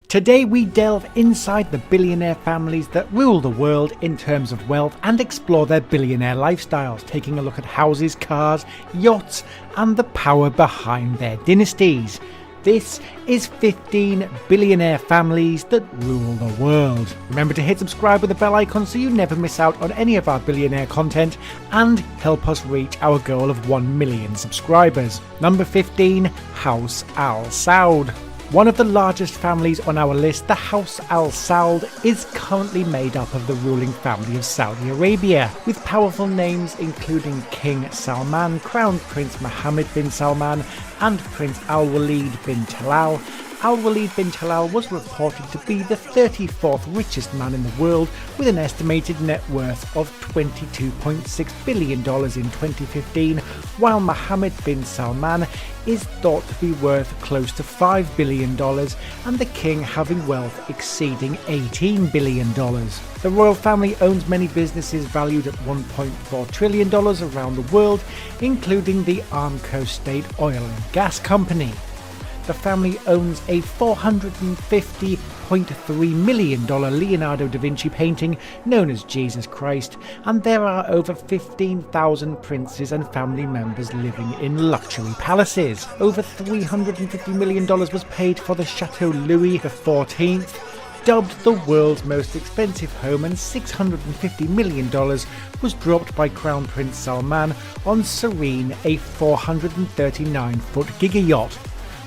Today we delve inside the billionaire families that rule the world in terms of wealth and explore their billionaire lifestyles, taking a look at houses, cars, yachts, and the power behind their dynasties. This is 15 billionaire families that rule the world. Remember to hit subscribe with the bell icon so you never miss out on any of our billionaire content and help us reach our goal of 1 million subscribers. Number 15, House AlSaud. One of the largest families on our list, the House AlSaud, is currently made up of the ruling family of Saudi Arabia, with powerful names including King Salman, Crown Prince Mohammed bin Salman, and Prince Al-Walid bin Talal. Al-Walid bin Talal was reported to be the 34th richest man in the world, with an estimated net worth of $22.6 billion in 2015, while Mohammed bin Salman is thought to be worth close to $5 billion, and the king having wealth exceeding $18 billion. The royal family owns many businesses valued at $1.4 trillion around the world, including the Aramco State Oil and Gas Company. The family owns a $450.3 million Leonardo da Vinci painting known as Jesus Christ, and there are over 15,000 princes and family members living in luxury palaces. Over $350 million was paid for the Chateau Louis XIV, dubbed the world's most expensive home, and $650 million was dropped by Crown Prince Salman on Serene, a 439-foot giga yacht.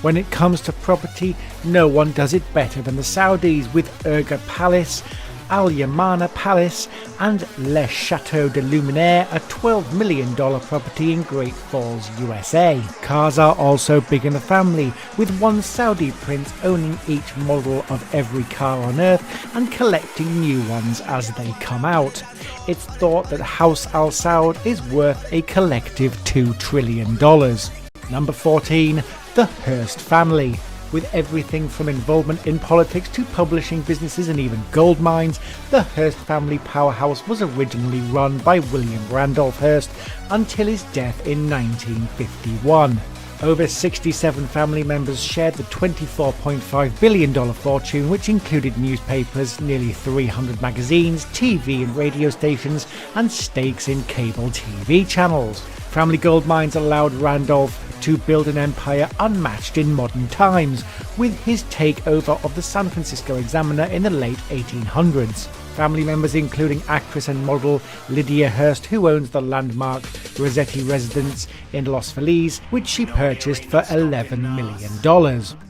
When it comes to property, no one does it better than the Saudis, with Urga Palace, Al Yamana Palace, and Les Chateaux de Luminaire, a $12 million property in Great Falls, USA. Cars are also big in the family, with one Saudi prince owning each model of every car on earth and collecting new ones as they come out. It's thought that House AlSaud is worth a collective $2 trillion. Number 14. The Hearst Family. With everything from involvement in politics to publishing businesses and even gold mines, the Hearst family powerhouse was originally run by William Randolph Hearst until his death in 1951. Over 67 family members shared the $24.5 billion fortune, which included newspapers, nearly 300 magazines, TV and radio stations, and stakes in cable TV channels. Family gold mines allowed Randolph to build an empire unmatched in modern times, with his takeover of the San Francisco Examiner in the late 1800s. Family members including actress and model Lydia Hearst, who owns the landmark Rossetti residence in Los Feliz, which she purchased for $11 million.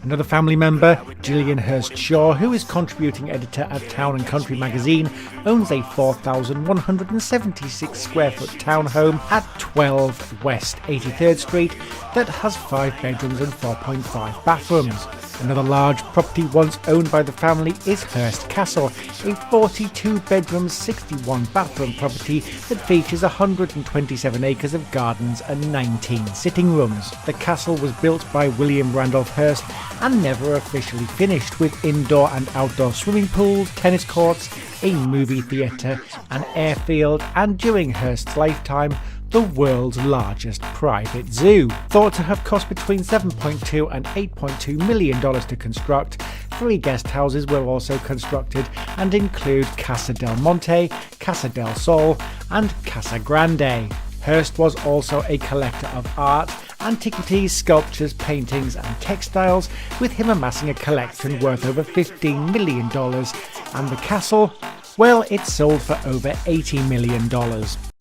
Another family member, Gillian Hearst Shaw, who is contributing editor at Town and Country magazine, owns a 4,176 square foot townhome at 12 West 83rd Street that has 5 bedrooms and 4.5 bathrooms. Another large property once owned by the family is Hearst Castle, a 42-bedroom, 61-bathroom property that features 127 acres of gardens and 19 sitting rooms. The castle was built by William Randolph Hearst and never officially finished, with indoor and outdoor swimming pools, tennis courts, a movie theatre, an airfield, and during Hearst's lifetime, the world's largest private zoo. Thought to have cost between $7.2 and $8.2 million to construct, 3 guest houses were also constructed and include Casa del Monte, Casa del Sol, and Casa Grande. Hearst was also a collector of art, antiquities, sculptures, paintings, and textiles, with him amassing a collection worth over $15 million, and the castle, well, it sold for over $80 million.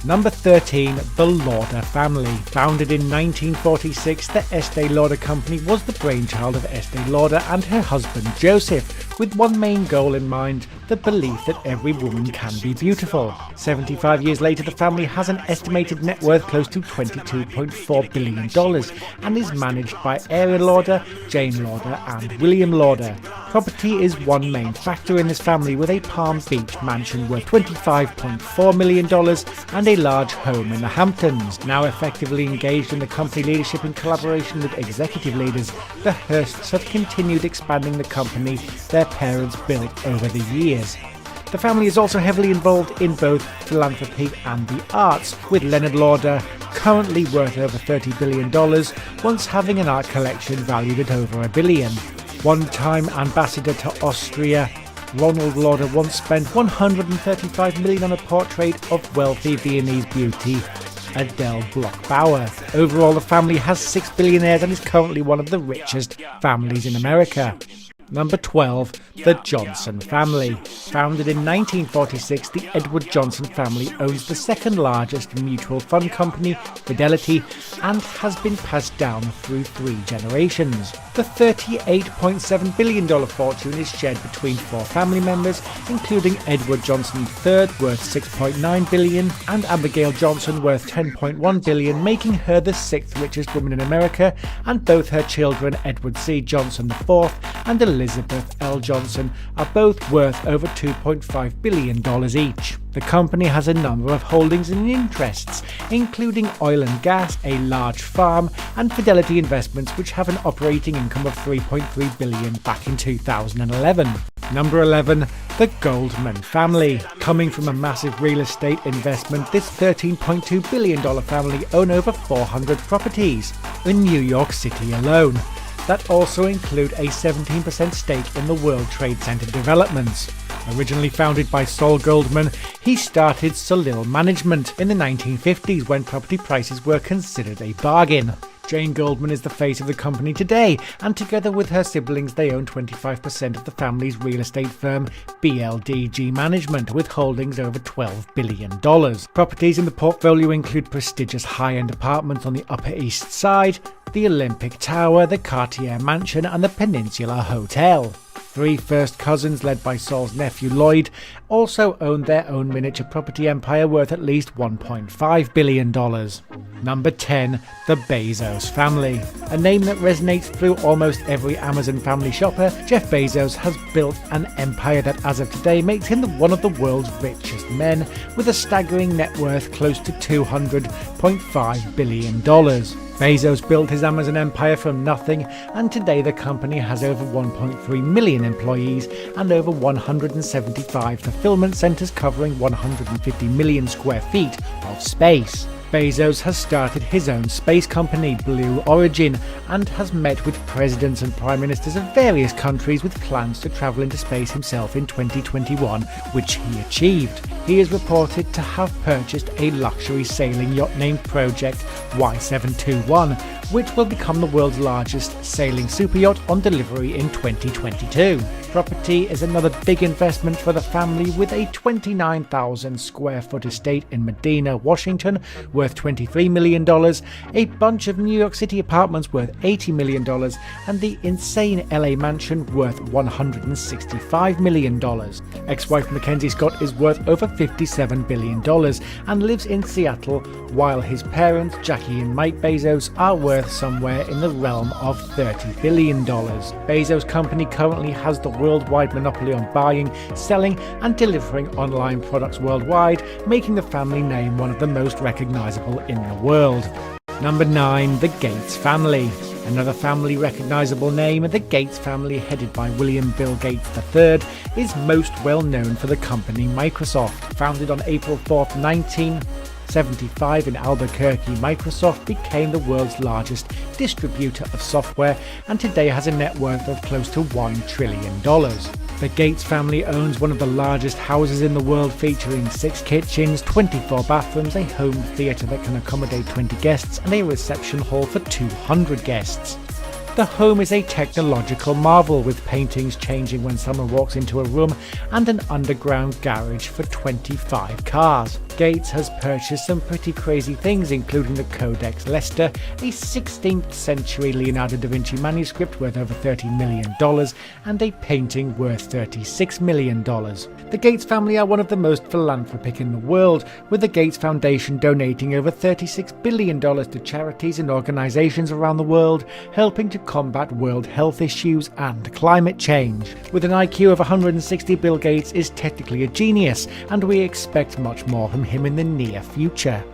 Number 13, the Lauder Family. Founded in 1946, the Estee Lauder Company was the brainchild of Estee Lauder and her husband Joseph, with one main goal in mind: the belief that every woman can be beautiful. 75 years later, the family has an estimated net worth close to $22.4 billion and is managed by Ariel Lauder, Jane Lauder, and William Lauder. Property is one main factor in this family, with a Palm Beach mansion worth $25.4 million and a large home in the Hamptons. Now effectively engaged in the company leadership in collaboration with executive leaders, the Hearsts have continued expanding the company their parents built over the years. The family is also heavily involved in both philanthropy and the arts, with Leonard Lauder, currently worth over $30 billion, once having an art collection valued at over $1 billion. One-time ambassador to Austria, Ronald Lauder once spent $135 million on a portrait of wealthy Viennese beauty Adele Bloch-Bauer. Overall, the family has 6 billionaires and is currently one of the richest families in America. Number 12, the Johnson Family. Founded in 1946, the Edward Johnson family owns the second largest mutual fund company, Fidelity, and has been passed down through 3 generations. The $38.7 billion fortune is shared between 4 family members, including Edward Johnson III, worth $6.9 billion, and Abigail Johnson, worth $10.1 billion, making her the 6th richest woman in America, and both her children, Edward C. Johnson IV and Elizabeth L. Johnson, are both worth over $2.5 billion each. The company has a number of holdings and interests, including oil and gas, a large farm, and Fidelity Investments, which have an operating income of $3.3 billion back in 2011. Number 11, the Goldman Family. Coming from a massive real estate investment, this $13.2 billion family own over 400 properties in New York City alone. That also include a 17% stake in the World Trade Center developments. Originally founded by Saul Goldman, he started Solil Management in the 1950s when property prices were considered a bargain. Jane Goldman is the face of the company today, and together with her siblings they own 25% of the family's real estate firm BLDG Management, with holdings over $12 billion. Properties in the portfolio include prestigious high-end apartments on the Upper East Side, the Olympic Tower, the Cartier Mansion, and the Peninsula Hotel. 3 first cousins, led by Saul's nephew Lloyd, also own their own miniature property empire worth at least $1.5 billion. Number 10, the Bezos Family. A name that resonates through almost every Amazon family shopper, Jeff Bezos has built an empire that as of today makes him one of the world's richest men, with a staggering net worth close to $200.5 billion. Bezos built his Amazon empire from nothing, and today the company has over 1.3 million employees and over 175 fulfillment centers covering 150 million square feet of space. Bezos has started his own space company, Blue Origin, and has met with presidents and prime ministers of various countries with plans to travel into space himself in 2021, which he achieved. He is reported to have purchased a luxury sailing yacht named Project Y721, which will become the world's largest sailing superyacht on delivery in 2022. Property is another big investment for the family, with a 29,000 square foot estate in Medina, Washington, worth $23 million, a bunch of New York City apartments worth $80 million, and the insane LA mansion worth $165 million. Ex-wife Mackenzie Scott is worth over $57 billion and lives in Seattle, while his parents, Jackie and Mike Bezos, are worth somewhere in the realm of $30 billion. Bezos' company currently has the worldwide monopoly on buying, selling, and delivering online products worldwide, making the family name one of the most recognizable in the world. Number 9, the Gates Family. Another family recognizable name, the Gates family, headed by William Bill Gates III, is most well known for the company Microsoft. Founded on April 4th, 1975 in Albuquerque, Microsoft became the world's largest distributor of software and today has a net worth of close to $1 trillion. The Gates family owns one of the largest houses in the world, featuring 6 kitchens, 24 bathrooms, a home theatre that can accommodate 20 guests, and a reception hall for 200 guests. The home is a technological marvel, with paintings changing when someone walks into a room and an underground garage for 25 cars. Gates has purchased some pretty crazy things, including the Codex Leicester, a 16th century Leonardo da Vinci manuscript worth over $30 million, and a painting worth $36 million. The Gates family are one of the most philanthropic in the world, with the Gates Foundation donating over $36 billion to charities and organizations around the world, helping to combat world health issues and climate change. With an IQ of 160, Bill Gates is technically a genius, and we expect much more from him in the near future.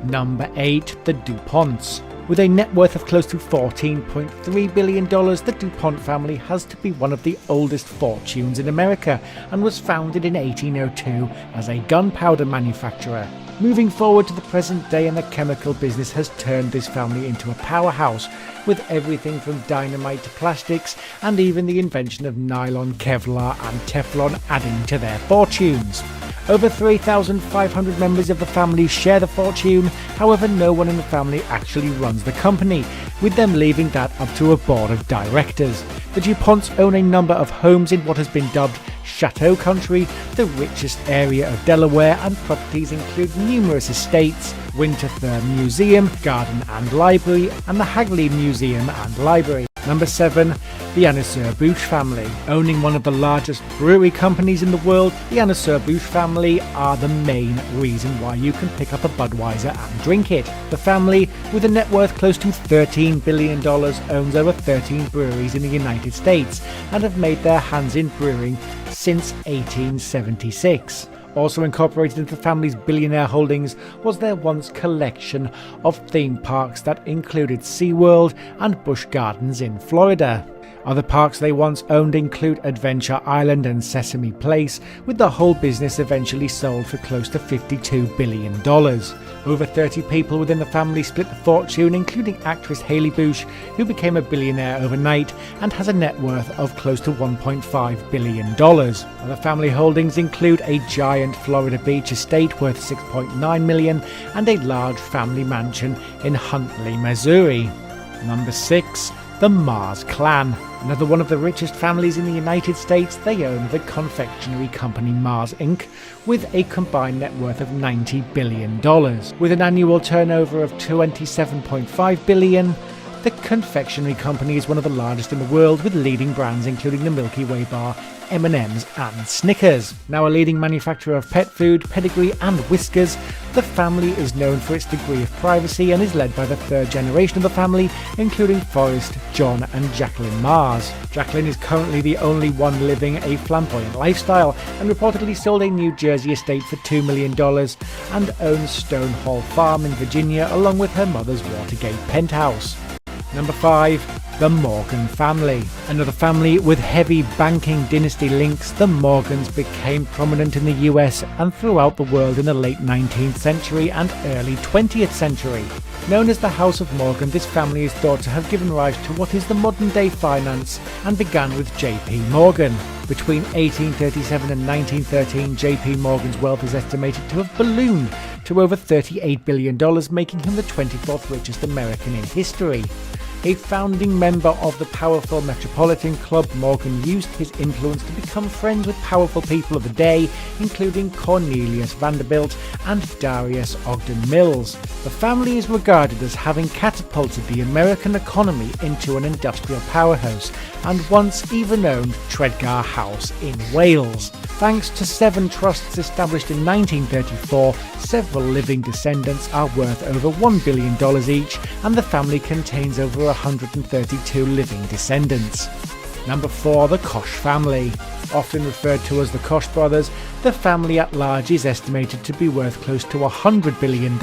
Number 8, the DuPonts. With a net worth of close to $14.3 billion, the DuPont family has to be one of the oldest fortunes in America and was founded in 1802 as a gunpowder manufacturer. Moving forward to the present day, and the chemical business has turned this family into a powerhouse, with everything from dynamite to plastics, and even the invention of nylon, Kevlar and Teflon adding to their fortunes. Over 3,500 members of the family share the fortune, however no one in the family actually runs the company, with them leaving that up to a board of directors. The DuPonts own a number of homes in what has been dubbed Chateau Country, the richest area of Delaware, and properties include numerous estates, Winterthur Museum, Garden and Library, and the Hagley Museum and Library. Number 7. The Anheuser-Busch family. Owning one of the largest brewery companies in the world, the Anheuser-Busch family are the main reason why you can pick up a Budweiser and drink it. The family, with a net worth close to $13 billion, owns over 13 breweries in the United States and have made their hands in brewing since 1876. Also incorporated into the family's billionaire holdings was their once collection of theme parks that included SeaWorld and Busch Gardens in Florida. Other parks they once owned include Adventure Island and Sesame Place, with the whole business eventually sold for close to $52 billion. Over 30 people within the family split the fortune, including actress Haley Busch, who became a billionaire overnight and has a net worth of close to $1.5 billion. Other family holdings include a giant Florida Beach estate worth $6.9 million and a large family mansion in Huntley, Missouri. Number 6. The Mars Clan. Another one of the richest families in the United States, they own the confectionery company Mars Inc., with a combined net worth of $90 billion. With an annual turnover of $27.5 billion, the confectionery company is one of the largest in the world, with leading brands including the Milky Way bar, M&M's and Snickers. Now a leading manufacturer of pet food, pedigree and whiskers, the family is known for its degree of privacy and is led by the third generation of the family, including Forrest, John and Jacqueline Mars. Jacqueline is currently the only one living a flamboyant lifestyle and reportedly sold a New Jersey estate for $2 million and owns Stone Hall Farm in Virginia along with her mother's Watergate penthouse. Number 5. The Morgan Family. Another family with heavy banking dynasty links, the Morgans became prominent in the US and throughout the world in the late 19th century and early 20th century. Known as the House of Morgan, this family is thought to have given rise to what is the modern-day finance and began with J.P. Morgan. Between 1837 and 1913, J.P. Morgan's wealth is estimated to have ballooned to over $38 billion, making him the 24th richest American in history. A founding member of the powerful Metropolitan Club, Morgan used his influence to become friends with powerful people of the day, including Cornelius Vanderbilt and Darius Ogden Mills. The family is regarded as having catapulted the American economy into an industrial powerhouse, and once even owned Tredegar House in Wales. Thanks to 7 trusts established in 1934, several living descendants are worth over $1 billion each, and the family contains over 132 living descendants. Number 4. The Koch Family. Often referred to as the Koch brothers, the family at large is estimated to be worth close to $100 billion,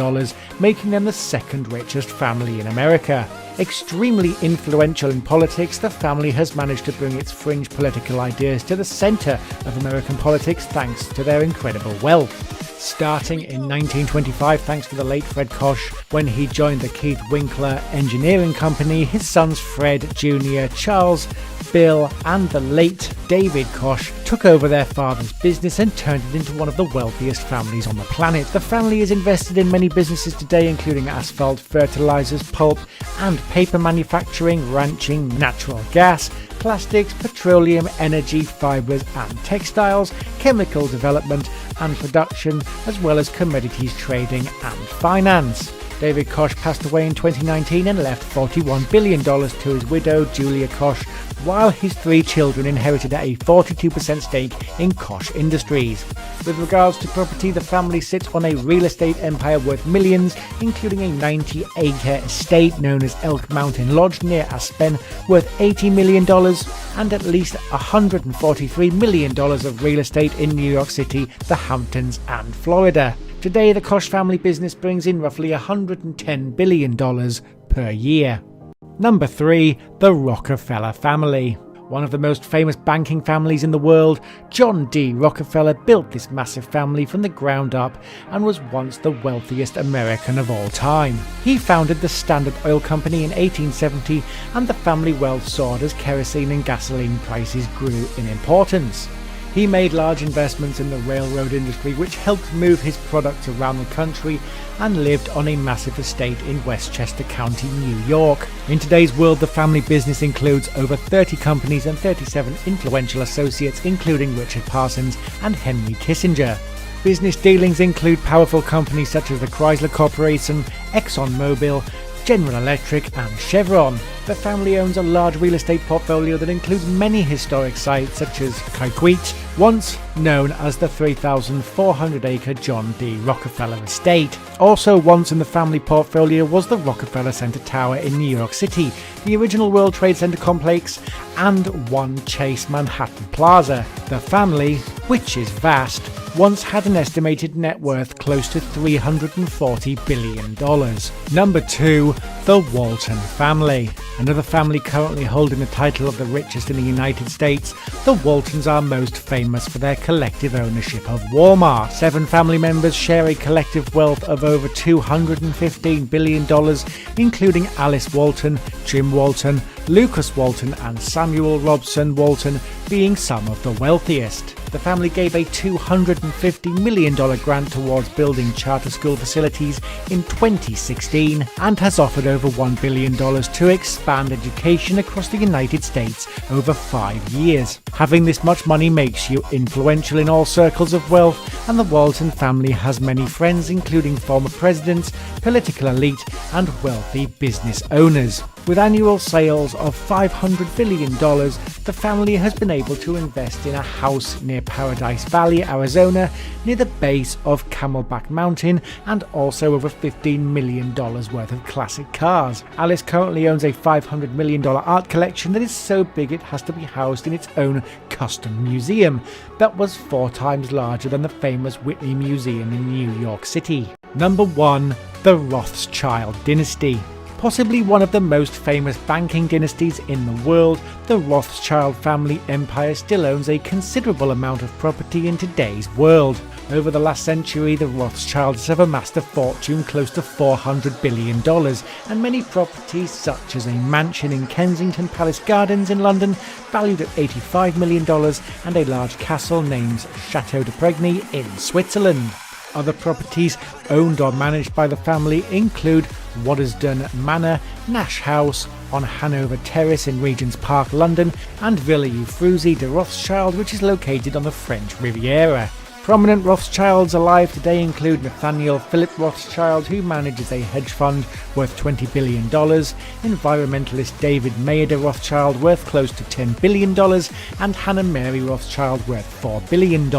making them the second richest family in America. Extremely influential in politics, the family has managed to bring its fringe political ideas to the centre of American politics thanks to their incredible wealth. Starting in 1925 thanks to the late Fred Koch, when he joined the Keith Winkler Engineering Company, his sons Fred Jr., Charles, Bill and the late David Koch took over their father's business and turned it into one of the wealthiest families on the planet. The family is invested in many businesses today, including asphalt, fertilizers, pulp and paper manufacturing, ranching, natural gas, plastics, petroleum, energy, fibers and textiles, chemical development and production, as well as commodities trading and finance. David Koch passed away in 2019 and left $41 billion to his widow, Julia Koch, while his 3 children inherited a 42% stake in Koch Industries. With regards to property, the family sits on a real estate empire worth millions, including a 90-acre estate known as Elk Mountain Lodge near Aspen, worth $80 million, and at least $143 million of real estate in New York City, the Hamptons, and Florida. Today, the Koch family business brings in roughly $110 billion per year. Number 3. The Rockefeller Family. One of the most famous banking families in the world, John D. Rockefeller built this massive family from the ground up and was once the wealthiest American of all time. He founded the Standard Oil Company in 1870, and the family wealth soared as kerosene and gasoline prices grew in importance. He made large investments in the railroad industry, which helped move his products around the country, and lived on a massive estate in Westchester County, New York. In today's world, the family business includes over 30 companies and 37 influential associates, including Richard Parsons and Henry Kissinger. Business dealings include powerful companies such as the Chrysler Corporation, ExxonMobil, General Electric and Chevron. The family owns a large real estate portfolio that includes many historic sites such as Coquette, once known as the 3,400-acre John D. Rockefeller estate. Also once in the family portfolio was the Rockefeller Center Tower in New York City, the original World Trade Center complex, and One Chase Manhattan Plaza. The family, which is vast, once had an estimated net worth close to $340 billion. Number 2. The Walton Family. Another family currently holding the title of the richest in the United States, the Waltons are most famous for their collective ownership of Walmart. 7 family members share a collective wealth of over $215 billion, including Alice Walton, Jim Walton, Lucas Walton and Samuel Robson Walton being some of the wealthiest. The family gave a $250 million grant towards building charter school facilities in 2016 and has offered over $1 billion to expand education across the United States over 5 years. Having this much money makes you influential in all circles of wealth, and the Walton family has many friends, including former presidents, political elite and wealthy business owners. With annual sales of $500 billion, the family has been able to invest in a house near Paradise Valley, Arizona, near the base of Camelback Mountain, and also over $15 million worth of classic cars. Alice currently owns a $500 million art collection that is so big it has to be housed in its own custom museum that was 4 times larger than the famous Whitney Museum in New York City. Number 1. The Rothschild Dynasty. Possibly one of the most famous banking dynasties in the world, the Rothschild family empire still owns a considerable amount of property in today's world. Over the last century, the Rothschilds have amassed a fortune close to $400 billion, and many properties such as a mansion in Kensington Palace Gardens in London, valued at $85 million, and a large castle named Chateau de Pregny in Switzerland. Other properties owned or managed by the family include Waddesdon Manor, Nash House on Hanover Terrace in Regent's Park, London, and Villa Uffizi de Rothschild, which is located on the French Riviera. Prominent Rothschilds alive today include Nathaniel Philip Rothschild, who manages a hedge fund worth $20 billion, environmentalist David Mayer de Rothschild worth close to $10 billion, and Hannah Mary Rothschild worth $4 billion.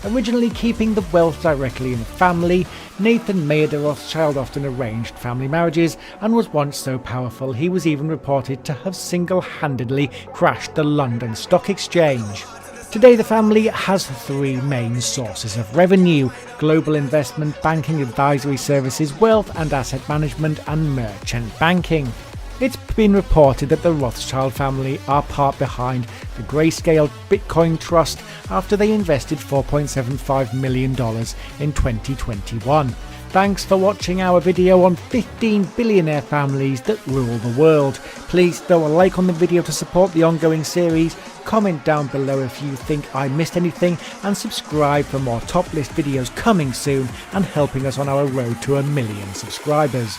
Originally keeping the wealth directly in the family, Nathan Mayer de Rothschild often arranged family marriages and was once so powerful he was even reported to have single-handedly crashed the London Stock Exchange. Today the family has 3 main sources of revenue: global investment banking, advisory services, wealth and asset management, and merchant banking. It's been reported that the Rothschild family are part behind the Grayscale Bitcoin Trust after they invested $4.75 million in 2021. Thanks for watching our video on 15 billionaire families that rule the world. Please throw a like on the video to support the ongoing series, comment down below if you think I missed anything, and subscribe for more top list videos coming soon and helping us on our road to 1 million subscribers.